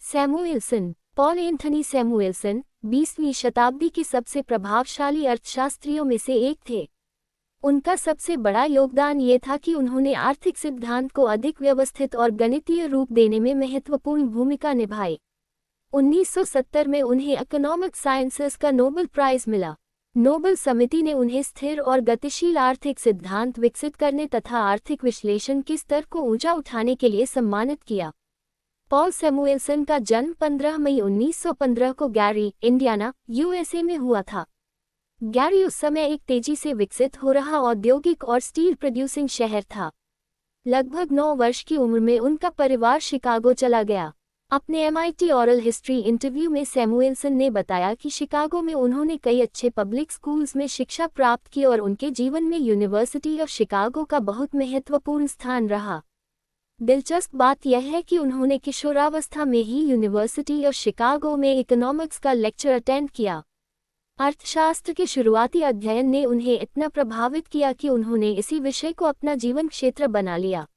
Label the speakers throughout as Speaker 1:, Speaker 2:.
Speaker 1: सैमुएल्सन। Paul Anthony सैमुएल्सन 20वीं शताब्दी के सबसे प्रभावशाली अर्थशास्त्रियों में से एक थे। उनका सबसे बड़ा योगदान ये था कि उन्होंने आर्थिक सिद्धांत को अधिक व्यवस्थित और गणितीय रूप देने में महत्वपूर्ण भूमिका निभाई। 1970 में उन्हें इकोनॉमिक साइंसेस का नोबेल प्राइज मिला। नोबेल समिति ने उन्हें स्थिर और गतिशील आर्थिक सिद्धांत विकसित करने तथा आर्थिक विश्लेषण के स्तर को ऊंचा उठाने के लिए सम्मानित किया। पॉल सैमुएल्सन का जन्म 15 मई 1915 को गैरी, इंडियाना, यूएसए में हुआ था। गैरी उस समय एक तेजी से विकसित हो रहा औद्योगिक और स्टील प्रोड्यूसिंग शहर था। लगभग 9 वर्ष की उम्र में उनका परिवार शिकागो चला गया। अपने MIT ओरल हिस्ट्री इंटरव्यू में सैमुएल्सन ने बताया कि शिकागो में उन्होंने कई अच्छे पब्लिक स्कूल्स में शिक्षा प्राप्त की और उनके जीवन में यूनिवर्सिटी ऑफ शिकागो का बहुत महत्वपूर्ण स्थान रहा। दिलचस्प बात यह है कि उन्होंने किशोरावस्था में ही यूनिवर्सिटी ऑफ शिकागो में इकोनॉमिक्स का लेक्चर अटेंड किया। अर्थशास्त्र के शुरुआती अध्ययन ने उन्हें इतना प्रभावित किया कि उन्होंने इसी विषय को अपना जीवन क्षेत्र बना लिया।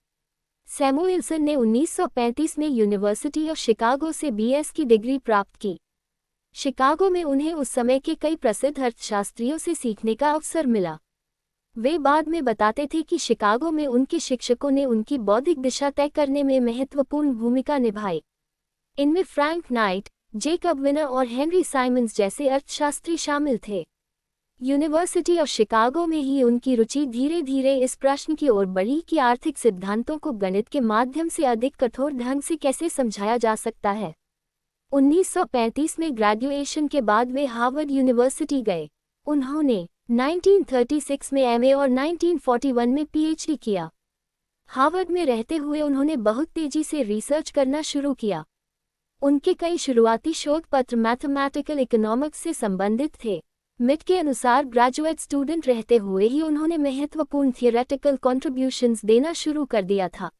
Speaker 1: सैमुएल्सन ने 1935 में यूनिवर्सिटी ऑफ शिकागो से BS की डिग्री प्राप्त की। शिकागो में उन्हें उस समय के कई प्रसिद्ध अर्थशास्त्रियों से सीखने का अवसर मिला। वे बाद में बताते थे कि शिकागो में उनके शिक्षकों ने उनकी बौद्धिक दिशा तय करने में महत्वपूर्ण भूमिका निभाई। इनमें फ्रैंक नाइट, जेकब विनर और हेनरी साइमंस जैसे अर्थशास्त्री शामिल थे। यूनिवर्सिटी ऑफ शिकागो में ही उनकी रुचि धीरे धीरे इस प्रश्न की ओर बढ़ी कि आर्थिक सिद्धांतों को गणित के माध्यम से अधिक कठोर ढंग से कैसे समझाया जा सकता है। 1935 में ग्रेजुएशन के बाद वे हार्वर्ड यूनिवर्सिटी गए। उन्होंने 1936 में MA और 1941 में PhD किया। हार्वर्ड में रहते हुए उन्होंने बहुत तेजी से रिसर्च करना शुरू किया। उनके कई शुरुआती शोध पत्र मैथमेटिकल इकोनॉमिक्स से संबंधित थे। मिट के अनुसार ग्रेजुएट स्टूडेंट रहते हुए ही उन्होंने महत्वपूर्ण थियोरेटिकल कॉन्ट्रीब्यूशंस देना शुरू कर दिया था।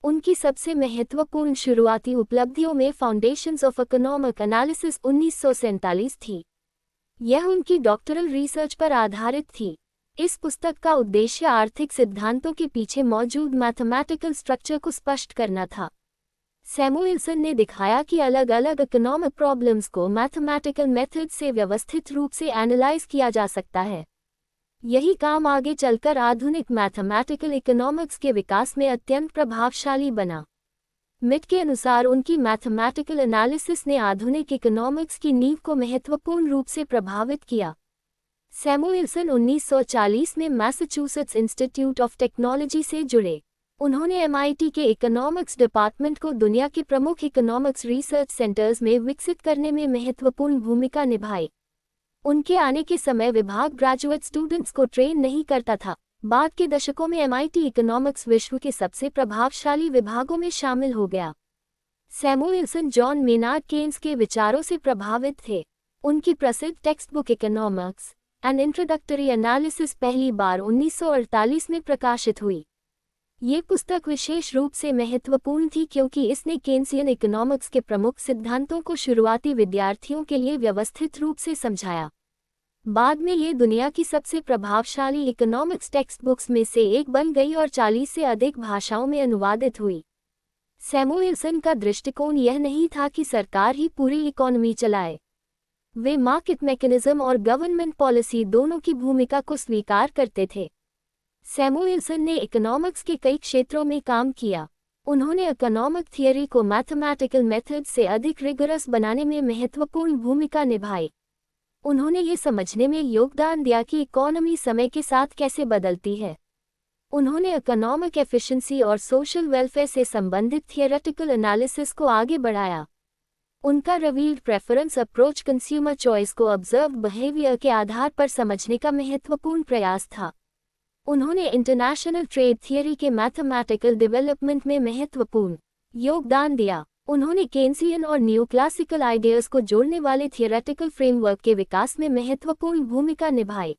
Speaker 1: उनकी सबसे महत्वपूर्ण शुरुआती उपलब्धियों में फाउंडेशंस ऑफ इकोनॉमिक एनालिसिस 1947 थी। यह उनकी डॉक्टरल रिसर्च पर आधारित थी। इस पुस्तक का उद्देश्य आर्थिक सिद्धांतों के पीछे मौजूद मैथमेटिकल स्ट्रक्चर को स्पष्ट करना था। सैमुएल्सन ने दिखाया कि अलग अलग इकोनॉमिक प्रॉब्लम्स को मैथमेटिकल मेथड से व्यवस्थित रूप से एनालाइज किया जा सकता है। यही काम आगे चलकर आधुनिक मैथमेटिकल इकोनॉमिक्स के विकास में अत्यंत प्रभावशाली बना। मिट के अनुसार उनकी मैथमेटिकल एनालिसिस ने आधुनिक इकोनॉमिक्स की नींव को महत्वपूर्ण रूप से प्रभावित किया। सैमुएल्सन 1940 में मैसाचुसेट्स इंस्टीट्यूट ऑफ टेक्नोलॉजी से जुड़े। उन्होंने MIT के इकोनॉमिक्स डिपार्टमेंट को दुनिया के प्रमुख इकोनॉमिक्स रिसर्च सेंटर्स में विकसित करने में महत्वपूर्ण भूमिका निभाई। उनके आने के समय विभाग ग्रेजुएट स्टूडेंट्स को ट्रेन नहीं करता था। बाद के दशकों में MIT इकोनॉमिक्स विश्व के सबसे प्रभावशाली विभागों में शामिल हो गया। सैमुएल्सन जॉन मेनार्ड केन्स के विचारों से प्रभावित थे। उनकी प्रसिद्ध text book economics N introductory analysis पहली बार 1948 में प्रकाशित हुई। ये पुस्तक विशेष रूप से महत्वपूर्ण थी क्योंकि इसने केन्सियन इकोनॉमिक्स के प्रमुख सिद्धांतों को शुरुआती विद्यार्थियों के लिए व्यवस्थित रूप से समझाया। बाद में ये दुनिया की सबसे प्रभावशाली इकोनॉमिक्स टेक्स्ट बुक्स में से एक बन गई और 40 से अधिक भाषाओं में अनुवादित हुई। सैमुएल्सन का दृष्टिकोण यह नहीं था कि सरकार ही पूरी इकोनॉमी चलाए। वे मार्केट मैकेनिज्म और गवर्नमेंट पॉलिसी दोनों की भूमिका को स्वीकार करते थे। सैमुएल्सन ने इकोनॉमिक्स के कई क्षेत्रों में काम किया। उन्होंने इकोनॉमिक थियरी को मैथमेटिकल मेथड से अधिक रिगरस बनाने में महत्वपूर्ण भूमिका निभाई। उन्होंने ये समझने में योगदान दिया कि इकोनॉमी समय के साथ कैसे बदलती है। उन्होंने इकोनॉमिक एफिशिएंसी और सोशल वेलफेयर से संबंधित थियोरेटिकल एनालिसिस को आगे बढ़ाया। उनका revealed preference approach consumer choice को ऑब्जर्व्ड बिहेवियर के आधार पर समझने का महत्वपूर्ण प्रयास था। उन्होंने इंटरनेशनल ट्रेड थियरी के मैथमेटिकल डेवलपमेंट में महत्वपूर्ण योगदान दिया। उन्होंने केन्सियन और न्यूक्लासिकल आइडियाज को जोड़ने वाले थियोरेटिकल फ्रेमवर्क के विकास में महत्वपूर्ण भूमिका निभाई।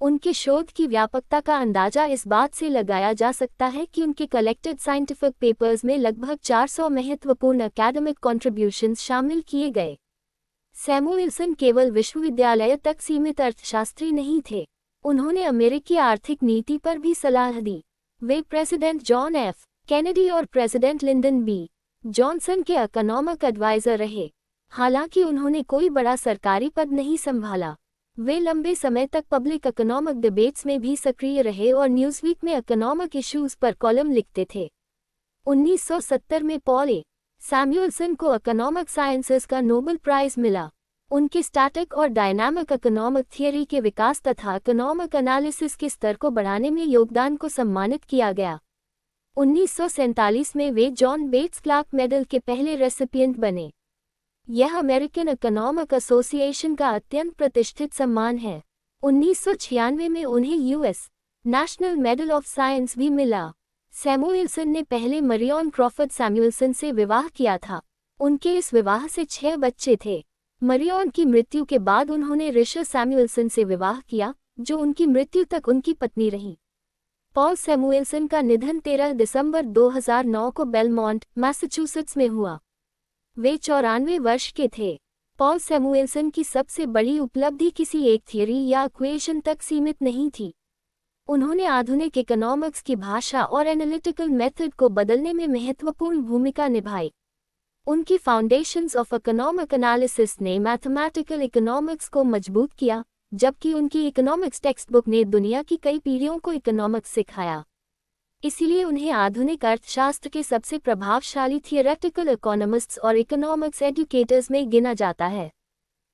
Speaker 1: उनके शोध की व्यापकता का अंदाजा इस बात से लगाया जा सकता है कि उनके कलेक्टेड साइंटिफिक पेपर्स में लगभग 400 महत्वपूर्ण एकेडमिक कॉन्ट्रीब्यूशंस शामिल किए गए। सैमुएल्सन केवल विश्वविद्यालय तक सीमित अर्थशास्त्री नहीं थे। उन्होंने अमेरिकी आर्थिक नीति पर भी सलाह दी। वे प्रेसिडेंट जॉन एफ. कैनेडी और प्रेसिडेंट लिंडन बी. जॉनसन के इकोनॉमिक एडवाइजर रहे। हालांकि उन्होंने कोई बड़ा सरकारी पद नहीं संभाला, वे लंबे समय तक पब्लिक इकोनॉमिक डिबेट्स में भी सक्रिय रहे और न्यूज़वीक में इकोनॉमिक इश्यूज पर कॉलम लिखते थे। 1970 में पॉल ए. सैमुएल्सन को इकोनॉमिक साइंसेस का नोबेल प्राइज मिला। उनके स्टैटिक और डायनामिक इकोनॉमिक थियरी के विकास तथा इकोनॉमिक एनालिसिस के स्तर को बढ़ाने में योगदान को सम्मानित किया गया। 1947 में वे जॉन बेट्स क्लार्क मेडल के पहले रेसिपिएंट बने। यह अमेरिकन इकोनॉमिक एसोसिएशन का अत्यंत प्रतिष्ठित सम्मान है। 1996 में उन्हें US national medal of science भी मिला। सैमुएल्सन ने पहले मरियन क्रॉफर्ड सैमुएल्सन से विवाह किया था। उनके इस विवाह से 6 बच्चे थे। मरियन की मृत्यु के बाद उन्होंने रिचर्ड सैमुएल्सन से विवाह किया, जो उनकी मृत्यु तक उनकी पत्नी रही। पॉल सैमुएल्सन का निधन 13 दिसंबर 2009 को बेलमोंट, मैसाचुसेट्स में हुआ। वे 94 वर्ष के थे। पॉल सैमुएल्सन की सबसे बड़ी उपलब्धि किसी एक थियरी या इक्वेशन तक सीमित नहीं थी। उन्होंने आधुनिक इकोनॉमिक्स की भाषा और एनालिटिकल मेथड को बदलने में महत्वपूर्ण भूमिका निभाई। उनकी फाउंडेशंस ऑफ इकोनॉमिक एनालिसिस ने मैथमेटिकल इकोनॉमिक्स को मजबूत किया, जबकि उनकी इकोनॉमिक्स टेक्स्ट बुक ने दुनिया की कई पीढ़ियों को इकोनॉमिक्स सिखाया। इसीलिए उन्हें आधुनिक अर्थशास्त्र के सबसे प्रभावशाली थियोरेटिकल इकोनॉमिस्ट्स और इकोनॉमिक्स एजुकेटर्स में गिना जाता है।